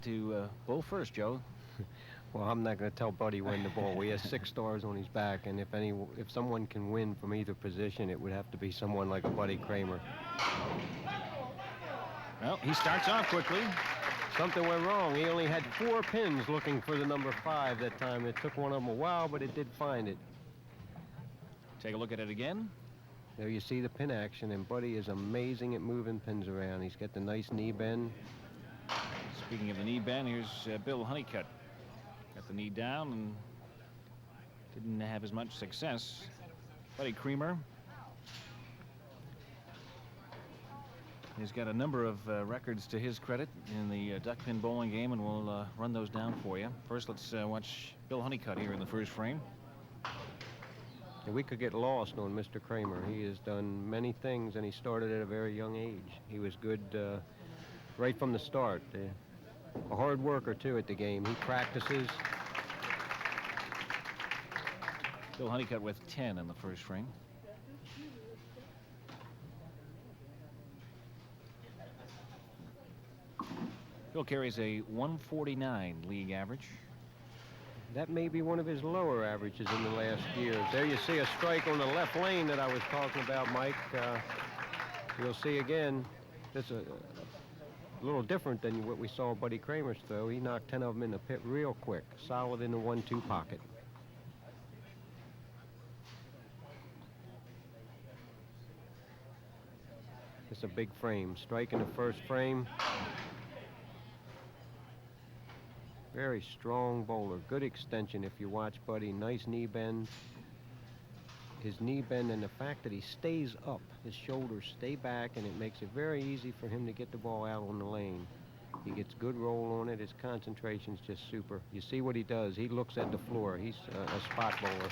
to bowl first, Joe. Well, I'm not going to tell Buddy when to bowl. He has 6 stars on his back, and if someone can win from either position, it would have to be someone like a Buddy Kramer. Well, he starts off quickly. Something went wrong. He only had 4 pins looking for the number 5 that time. It took one of them a while, but it did find it. Take a look at it again. There you see the pin action, and Buddy is amazing at moving pins around. He's got the nice knee bend. Speaking of the knee bend, here's Bill Honeycut. Got the knee down and didn't have as much success. Buddy Kramer. He's got a number of records to his credit in the duckpin bowling game, and we'll run those down for you. First, let's watch Bill Honeycut here in the first frame. And we could get lost on Mr. Kramer. He has done many things, and he started at a very young age. He was good right from the start. A hard worker, too, at the game. He practices. Bill Honeycut with 10 in the first frame. Bill carries a 149 league average. That may be one of his lower averages in the last years. There you see a strike on the left lane that I was talking about, Mike. You'll see again, this is a little different than what we saw Buddy Kramer's throw. He knocked 10 of them in the pit real quick, solid in the 1-2 pocket. It's a big frame. Strike in the first frame. Very strong bowler. Good extension if you watch Buddy. Nice knee bend. His knee bend and the fact that he stays up. His shoulders stay back, and it makes it very easy for him to get the ball out on the lane. He gets good roll on it. His concentration's just super. You see what he does. He looks at the floor. He's a spot bowler.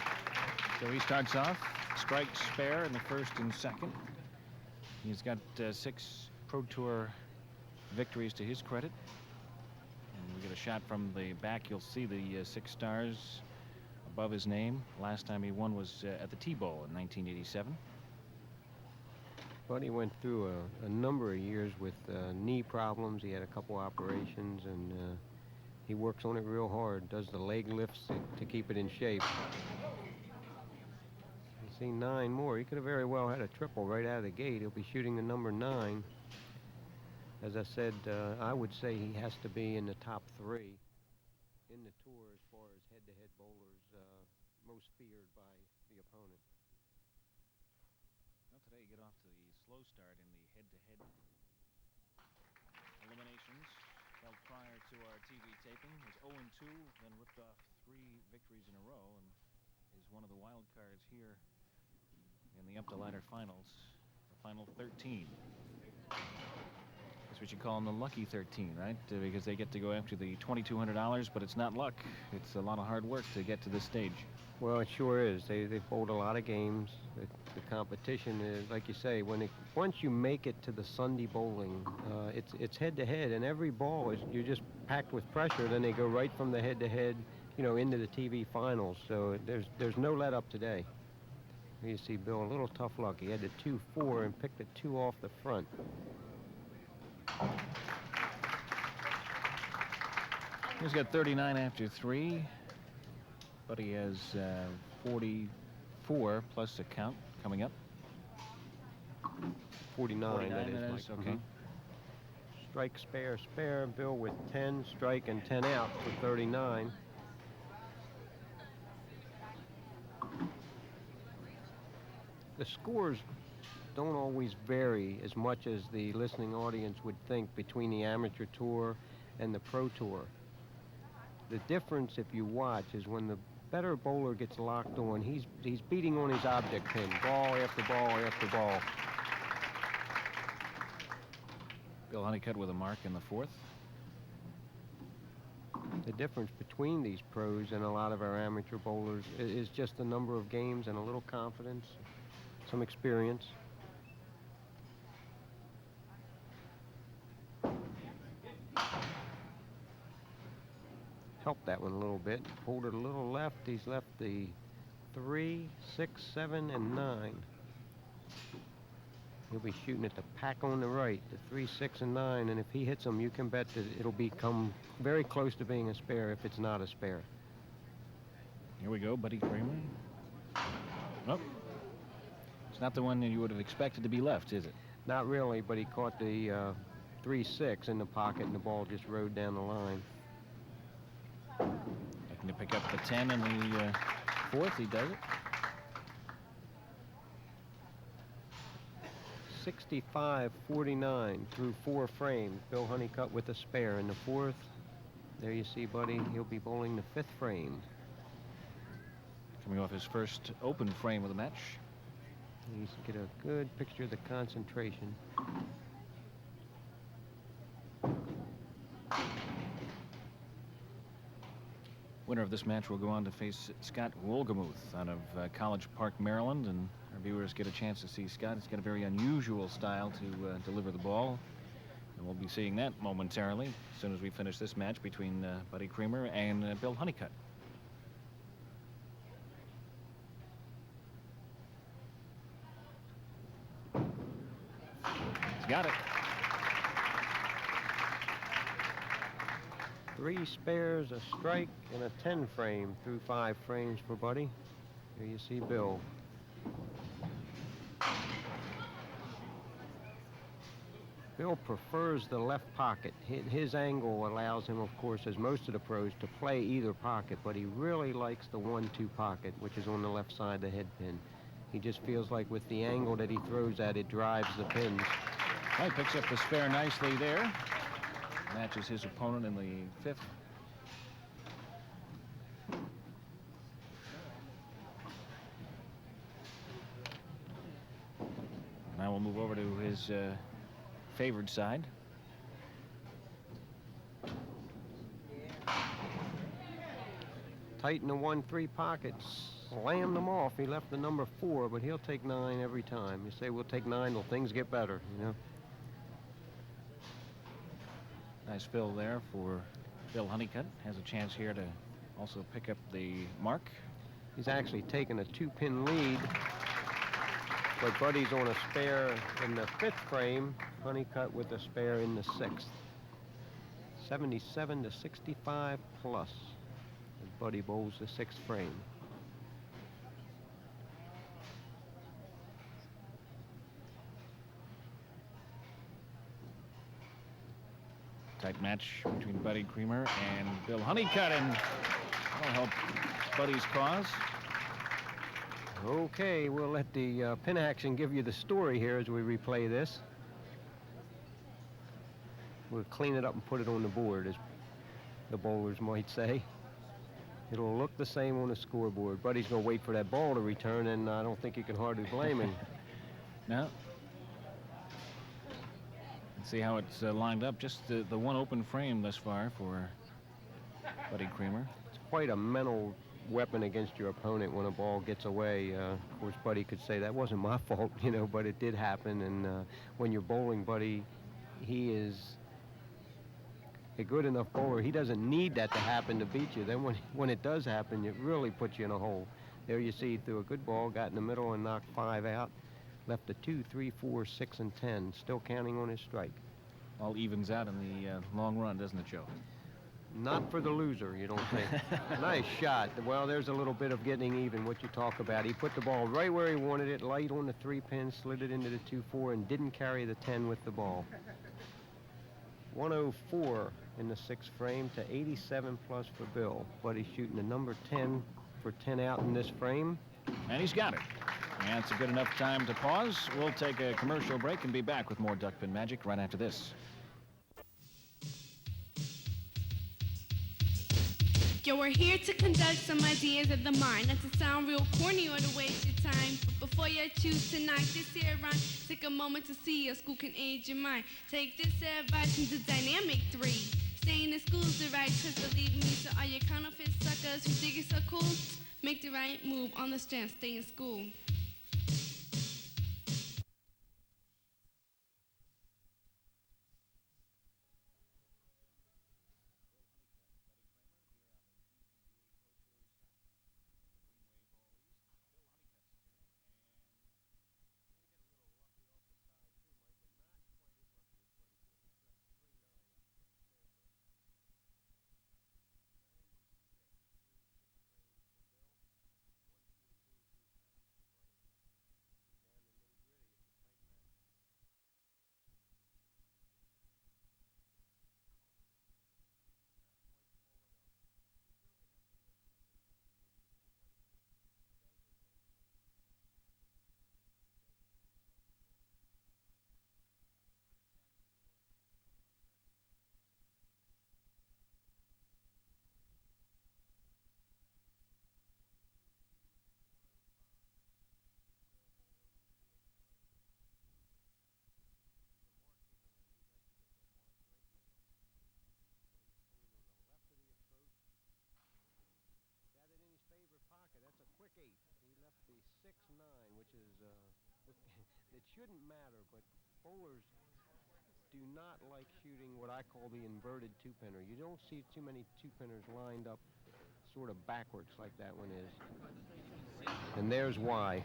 So he starts off strike spare in the first and second. He's got 6 Pro Tour victories to his credit. And we get a shot from the back. You'll see the 6 stars above his name. Last time he won was at the T-Bowl in 1987. Buddy went through a number of years with knee problems. He had a couple operations, and he works on it real hard. Does the leg lifts to keep it in shape. You see 9 more. He could have very well had a triple right out of the gate. He'll be shooting the number 9. As I said, I would say he has to be in the top 3 in the tour as far as head-to-head bowlers most feared by the opponent. Well, today you get off to the slow start in the head-to-head eliminations held prior to our TV taping. He was 0-2, then ripped off 3 victories in a row, and is one of the wild cards here in the up-the-ladder finals, the final 13. That's what you call them, the lucky 13, right? Because they get to go after the $2,200, but it's not luck. It's a lot of hard work to get to this stage. Well, it sure is. They've bowled a lot of games. The competition is, like you say, once you make it to the Sunday bowling, it's head-to-head, and every ball you're just packed with pressure. Then they go right from the head-to-head, into the TV finals. So there's no let-up today. You see Bill, a little tough luck. He had the 2-4 and picked the 2 off the front. He's got 39 after 3, but he has 44 plus a count coming up. 49, that is, Mike. Okay. Strike, spare. Bill with 10 strike and 10 out for 39. The scores don't always vary as much as the listening audience would think between the amateur tour and the pro tour. The difference, if you watch, is when the better bowler gets locked on, he's beating on his object pin, ball after ball after ball. Bill Honeycut with a mark in the 4th. The difference between these pros and a lot of our amateur bowlers is just the number of games and a little confidence, some experience. Helped that one a little bit. Pulled it a little left. He's left the 3, 6, 7, and 9. He'll be shooting at the pack on the right, the 3, 6, and 9, and if he hits them, you can bet that it'll become very close to being a spare if it's not a spare. Here we go, Buddy Kramer. Oh, it's not the one that you would have expected to be left, is it? Not really, but he caught the 3, 6 in the pocket, and the ball just rode down the line. Looking to pick up the 10 in the fourth. He does it. 65-49 through 4 frames. Bill Honeycut with a spare in the fourth. There you see Buddy. He'll be bowling the 5th frame. Coming off his first open frame of the match. You get a good picture of the concentration. Winner of this match will go on to face Scott Wolgamuth out of College Park, Maryland, and our viewers get a chance to see Scott. He's got a very unusual style to deliver the ball, and we'll be seeing that momentarily as soon as we finish this match between Buddy Kramer and Bill Honeycut. He's got it. 3 spares, a strike, and a 10 frame through 5 frames for Buddy. Here you see Bill. Bill prefers the left pocket. His angle allows him, of course, as most of the pros, to play either pocket, but he really likes the 1-2 pocket, which is on the left side of the head pin. He just feels like with the angle that he throws at, it drives the pins. Well, he picks up the spare nicely there. Matches his opponent in the 5th. Now we'll move over to his favored side. Tighten the 1-3 pockets. Slammed them off. He left the number 4, but he'll take 9 every time. You say, we'll take 9 till things get better, you know. Nice fill there for Bill Honeycut. Has a chance here to also pick up the mark. He's actually taken a 2-pin lead, but Buddy's on a spare in the 5th frame. Honeycut with a spare in the 6th. 77-65 plus as Buddy bowls the 6th frame. Tight match between Buddy Kramer and Bill Honeycut, and that'll help Buddy's cause. Okay, we'll let the pin action give you the story here as we replay this. We'll clean it up and put it on the board, as the bowlers might say. It'll look the same on the scoreboard. Buddy's going to wait for that ball to return, and I don't think you can hardly blame him. No. See how it's lined up. Just the one open frame thus far for Buddy Kramer. It's quite a mental weapon against your opponent when a ball gets away. Of course, Buddy could say that wasn't my fault, you know, but it did happen. And when you're bowling Buddy, he is a good enough bowler. He doesn't need that to happen to beat you. Then when it does happen, it really puts you in a hole. There you see he threw a good ball, got in the middle and knocked 5 out. Left a 2, 3, 4, 6, and 10. Still counting on his strike. All evens out in the long run, doesn't it, Joe? Not for the loser, you don't think? Nice shot. Well, there's a little bit of getting even, what you talk about. He put the ball right where he wanted it, light on the 3-pin, slid it into the 2-4, and didn't carry the 10 with the ball. 104 in the 6th frame to 87 plus for Bill. Buddy's shooting the number 10 for 10 out in this frame. And he's got it. And it's a good enough time to pause. We'll take a commercial break and be back with more Duckpin Magic right after this. Yo, we're here to conduct some ideas of the mind. Not to sound real corny or to waste your time, but before you choose to knock this here rhyme, take a moment to see how school can aid your mind. Take this advice from the Dynamic 3. Staying in school's the right choice, believe me. So all you counterfeit suckers who think it's so cool, make the right move on the strand, stay in school. 6'9", which is, it shouldn't matter, but bowlers do not like shooting what I call the inverted two-pinner. You don't see too many two-pinners lined up sort of backwards like that one is. And there's why.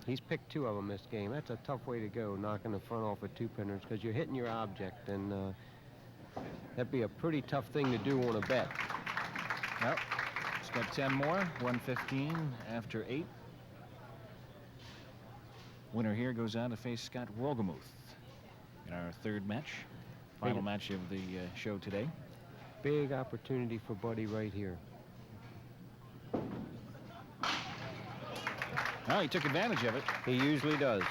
He's picked 2 of them this game. That's a tough way to go, knocking the front off with two-pinners, because you're hitting your object, and that'd be a pretty tough thing to do on a bet. Well, he's got 10 more, 115 after 8. Winner here goes on to face Scott Wolgemuth in our 3rd match, final match of the show today. Big opportunity for Buddy right here. Well, he took advantage of it. He usually does.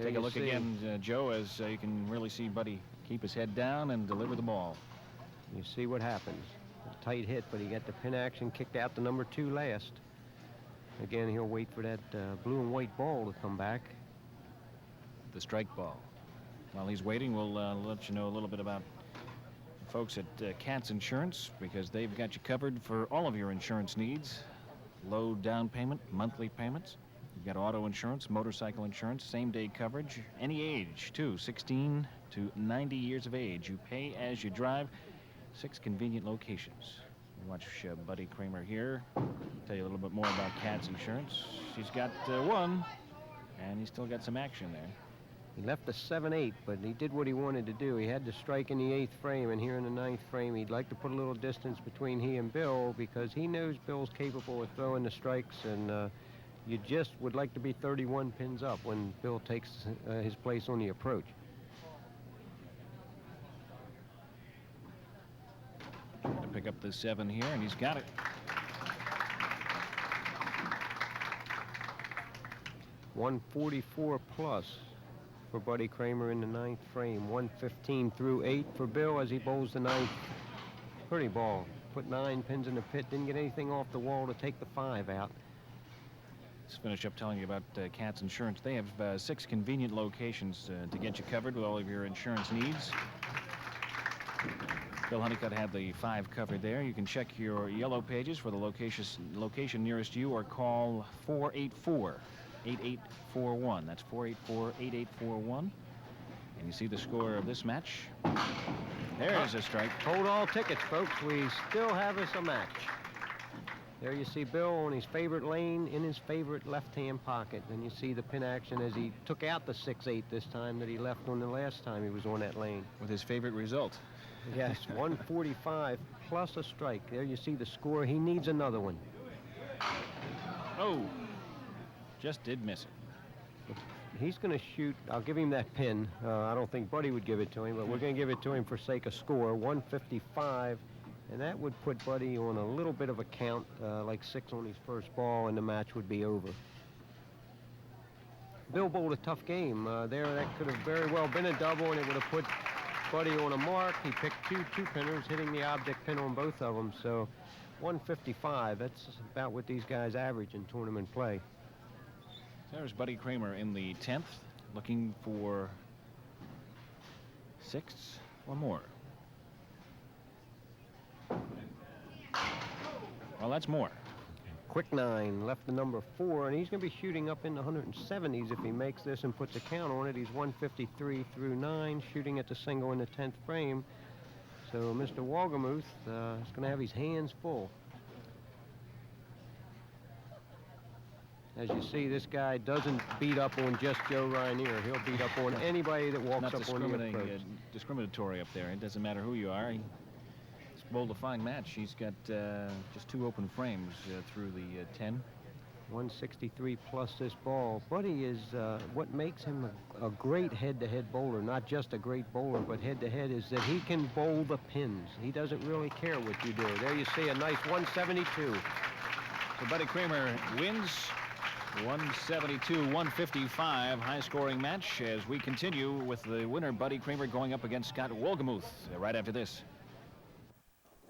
Take a look again, Joe, as you can really see Buddy keep his head down and deliver the ball. You see what happens. A tight hit, but he got the pin action kicked out to number 2 last. Again, he'll wait for that blue and white ball to come back. The strike ball. While he's waiting, we'll let you know a little bit about folks at Katz Insurance, because they've got you covered for all of your insurance needs. Low down payment, monthly payments. You've got auto insurance, motorcycle insurance, same-day coverage, any age, too, 16 to 90 years of age. You pay as you drive. 6 convenient locations. Watch Buddy Kramer here. Tell you a little bit more about Katz Insurance. She's got 1, and he's still got some action there. He left a 7-8, but he did what he wanted to do. He had to strike in the 8th frame, and here in the 9th frame, he'd like to put a little distance between he and Bill, because he knows Bill's capable of throwing the strikes, and you just would like to be 31 pins up when Bill takes his place on the approach. Trying to pick up the 7 here, and he's got it. .144 plus for Buddy Kramer in the 9th frame. 115 through 8 for Bill as he bowls the 9th. Pretty ball. Put 9 pins in the pit. Didn't get anything off the wall to take the 5 out. Let's finish up telling you about Katz Insurance. They have 6 convenient locations to get you covered with all of your insurance needs. Bill Honeycut had the 5 covered there. You can check your yellow pages for the location nearest you, or call 484-8841. That's 484-8841. And you see the score of this match. There's a strike. Hold all tickets, folks. We still have us a match. There you see Bill on his favorite lane in his favorite left-hand pocket. And you see the pin action as he took out the 6-8 this time that he left on the last time he was on that lane. With his favorite result. Yes, 145 plus a strike. There you see the score. He needs another one. Oh, just did miss it. He's going to shoot. I'll give him that pin. I don't think Buddy would give it to him, but we're going to give it to him for sake of score. 155, and that would put Buddy on a little bit of a count, like 6 on his first ball, and the match would be over. Bill bowled a tough game. That could have very well been a double, and it would have put Buddy on a mark. He picked 2 two-pinners, hitting the object pin on both of them. So 155, that's about what these guys average in tournament play. There's Buddy Kramer in the 10th, looking for 6 or more. Well, that's more. Quick 9, left the number 4, and he's going to be shooting up in the 170s if he makes this and puts a count on it. He's 153 through 9, shooting at the single in the 10th frame. So Mr. Wolgemuth is going to have his hands full. As you see, this guy doesn't beat up on just Joe Rainier. He'll beat up on anybody that walks up on the approach. Discriminatory up there. It doesn't matter who you are. He's bowled a fine match. He's got just 2 open frames through the 10. 163 plus this ball. Buddy is what makes him a great head-to-head bowler. Not just a great bowler, but head-to-head is that he can bowl the pins. He doesn't really care what you do. There you see a nice 172. So Buddy Kramer wins 172-155, high-scoring match as we continue with the winner, Buddy Kramer, going up against Scott Wolgemuth right after this.